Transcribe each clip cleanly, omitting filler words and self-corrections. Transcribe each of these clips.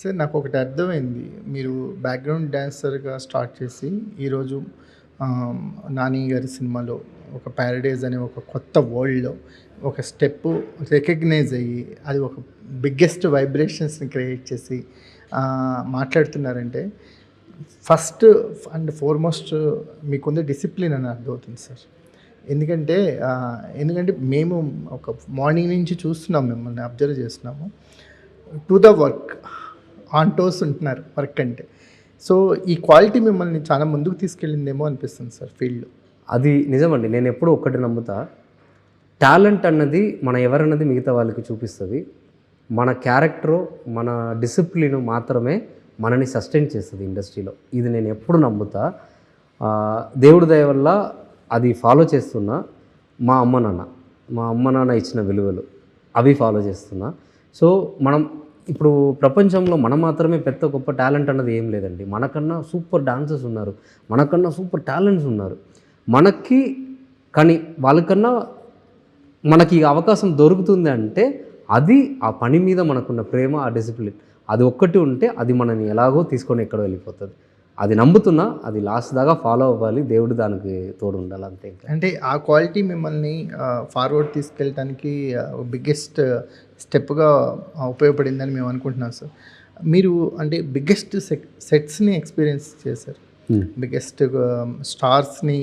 Sir నాకొకటి అర్థమైంది. మీరు background డాన్సర్‌గా start చేసి, ఈరోజు 'నాని' గారి సినిమాలో ఒక 'పారడైజ్' అనే ఒక కొత్త వరల్డ్‌లో ఒక స్టెప్పు రికగ్నైజ్ అయ్యి, అది ఒక బిగ్గెస్ట్ వైబ్రేషన్స్‌ని క్రియేట్ చేసి మాట్లాడుతున్నారంటే, ఫస్ట్ అండ్ ఫార్‌మోస్ట్ మీకుంది డిసిప్లిన్ అని అర్థమవుతుంది సార్. ఎందుకంటే మేము ఒక మార్నింగ్ నుంచి చూస్తున్నాం, మిమ్మల్ని అబ్జర్వ్ చేస్తున్నాము. To the work, on toes ఉంటున్నారు వర్క్ అంటే. సో ఈ క్వాలిటీ మిమ్మల్ని చాలా ముందుకు తీసుకెళ్ళిందేమో అనిపిస్తుంది సార్ ఫీల్డ్లో. అది నిజమండి. నేను ఎప్పుడూ ఒక్కటి నమ్ముతా, టాలెంట్ అన్నది మన ఎవరన్నది మిగతా వాళ్ళకి చూపిస్తుంది. మన క్యారెక్టరు, మన డిసిప్లిన్ మాత్రమే మనని సస్టైన్ చేస్తుంది ఇండస్ట్రీలో. ఇది నేను ఎప్పుడు నమ్ముతా. దేవుడి దయ వల్ల అది ఫాలో చేస్తున్నా. మా అమ్మ నాన్న ఇచ్చిన విలువలు అవి ఫాలో చేస్తున్నా. సో మనం ఇప్పుడు ప్రపంచంలో మనం మాత్రమే పెద్ద గొప్ప టాలెంట్ అన్నది ఏం లేదండి. మనకన్నా సూపర్ డాన్సర్స్ ఉన్నారు, మనకన్నా సూపర్ టాలెంట్స్ ఉన్నారు. కానీ వాళ్ళకన్నా మనకి అవకాశం దొరుకుతుంది అంటే అది ఆ పని మీద మనకున్న ప్రేమ, ఆ డిసిప్లిన్, అది ఒక్కటి ఉంటే అది మనని ఎలాగో తీసుకొని ఎక్కడో వెళ్ళిపోతుంది. అది నమ్ముతున్నా, అది లాస్ట్ దాకా ఫాలో అవ్వాలి. దేవుడు దానికి తోడు ఉండాలి అంతే. అంటే ఆ క్వాలిటీ మిమ్మల్ని ఫార్వర్డ్ తీసుకెళ్ళడానికి బిగ్గెస్ట్ స్టెప్గా ఉపయోగపడిందని మేము అనుకుంటున్నాం సార్. మీరు అంటే బిగ్గెస్ట్ సెట్స్ని ఎక్స్పీరియన్స్ చేశారు, బిగ్గెస్ట్ స్టార్స్ని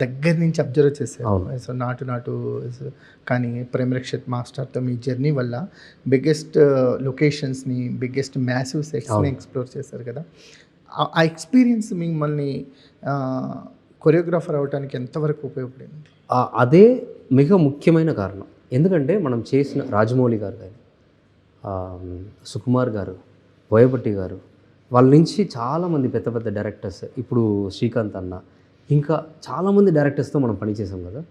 దగ్గర నుంచి అబ్జర్వ్ చేశారు. సో నాటు కానీ ప్రేమరక్షిత్ మాస్టర్తో మీ జర్నీ వల్ల బిగ్గెస్ట్ లొకేషన్స్ని, బిగ్గెస్ట్ మ్యాసివ్ సెట్స్ని ఎక్స్ప్లోర్ చేశారు కదా. ఆ ఎక్స్పీరియన్స్ మిమ్మల్ని కొరియోగ్రాఫర్ అవ్వడానికి ఎంతవరకు ఉపయోగపడింది? అదే మిக ముఖ్యమైన కారణం. ఎందుకంటే మనం చేసిన రాజమౌళి గారు కానీ, సుకుమార్ గారు, బోయపట్టి గారు, వాళ్ళ నుంచి చాలామంది పెద్ద పెద్ద డైరెక్టర్స్, ఇప్పుడు శ్రీకాంత్ అన్న, ఇంకా చాలామంది డైరెక్టర్స్తో మనం పనిచేసాం కదా.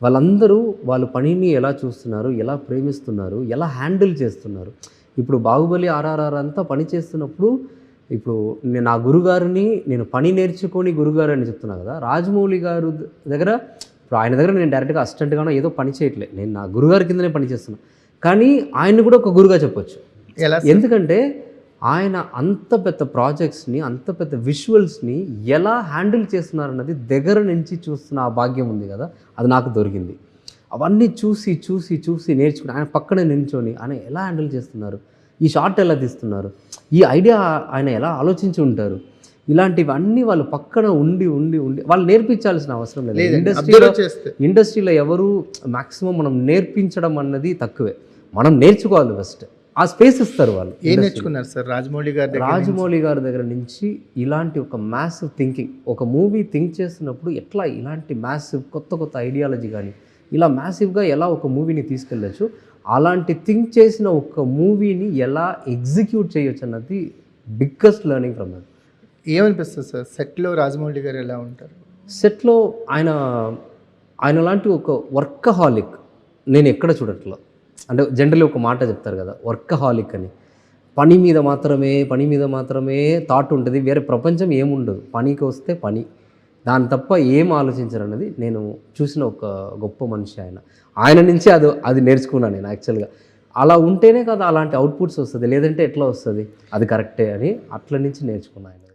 వాళ్ళందరూ వాళ్ళ పనిని ఎలా చూస్తున్నారు, ఎలా ప్రేమిస్తున్నారు, ఎలా హ్యాండిల్ చేస్తున్నారు. ఇప్పుడు బాహుబలి RRR అంతా పని చేస్తున్నప్పుడు, ఇప్పుడు నేను నా గురుగారిని నేను పని నేర్చుకొని గురుగారు అని చెప్తున్నా కదా. రాజమౌళి గారు దగ్గర, ఇప్పుడు ఆయన దగ్గర నేను డైరెక్ట్గా అసిస్టెంట్గానో ఏదో పని చేయట్లేదు, నేను నా గురుగారి కిందనే పని చేస్తున్నా. కానీ ఆయన్ని కూడా ఒక గురుగా చెప్పొచ్చు. ఎందుకంటే ఆయన అంత పెద్ద ప్రాజెక్ట్స్ని, అంత పెద్ద విజువల్స్ని ఎలా హ్యాండిల్ చేస్తున్నారన్నది దగ్గర నుంచి చూస్తున్న ఆ భాగ్యం ఉంది కదా, అది నాకు దొరికింది. అవన్నీ చూసి చూసి చూసి నేర్చుకుని, ఆయన పక్కనే నిల్చొని ఆయన ఎలా హ్యాండిల్ చేస్తున్నారు, ఈ షార్ట్ ఎలా తీస్తున్నారు, ఈ ఐడియా ఆయన ఎలా ఆలోచించి ఉంటారు, ఇలాంటివన్నీ వాళ్ళు పక్కన ఉండి ఉండి ఉండి వాళ్ళు నేర్పించాల్సిన అవసరం లేదు. ఇండస్ట్రీలో ఎవరు మ్యాక్సిమం మనం నేర్పించడం అన్నది తక్కువే, మనం నేర్చుకోవాలి ఫస్ట్. ఆ స్పేస్ ఇస్తారు వాళ్ళు. ఏం నేర్చుకున్నారు సార్ రాజమౌళి గారి దగ్గర నుంచి? ఇలాంటి ఒక మ్యాసివ్ థింకింగ్, ఒక మూవీ థింక్ చేస్తున్నప్పుడు ఎట్లా ఇలాంటి మ్యాసివ్ కొత్త కొత్త ఐడియాలజీ కానీ ఇలా మ్యాసివ్గా ఎలా ఒక మూవీని తీసుకెళ్ళచ్చు, అలాంటి థింక్ చేసిన ఒక మూవీని ఎలా ఎగ్జిక్యూట్ చేయొచ్చు అన్నది బిగ్గెస్ట్ లెర్నింగ్ ఫ్రమ్ దట్. ఏమనిపిస్తుంది సార్ సెట్లో రాజమౌళి గారు ఎలా ఉంటారు? సెట్లో ఆయన లాంటి ఒక వర్కహాలిక్ నేను ఎక్కడ చూడట్లా. అంటే జనరల్లీ ఒక మాట చెప్తారు కదా, వర్కహాలిక్ అని. పని మీద మాత్రమే థాట్ ఉంటుంది, వేరే ప్రపంచం ఏముండదు. పనికి వస్తే పని, దాని తప్ప ఏం ఆలోచించరు అన్నది నేను చూసిన ఒక గొప్ప మనిషి ఆయన నుంచి అది నేర్చుకున్నాను నేను యాక్చువల్గా. అలా ఉంటేనే కదా అలాంటి అవుట్పుట్స్ వస్తుంది, లేదంటే ఎట్లా వస్తుంది? అది కరెక్టే అని అట్ల నుంచి నేర్చుకున్నాను.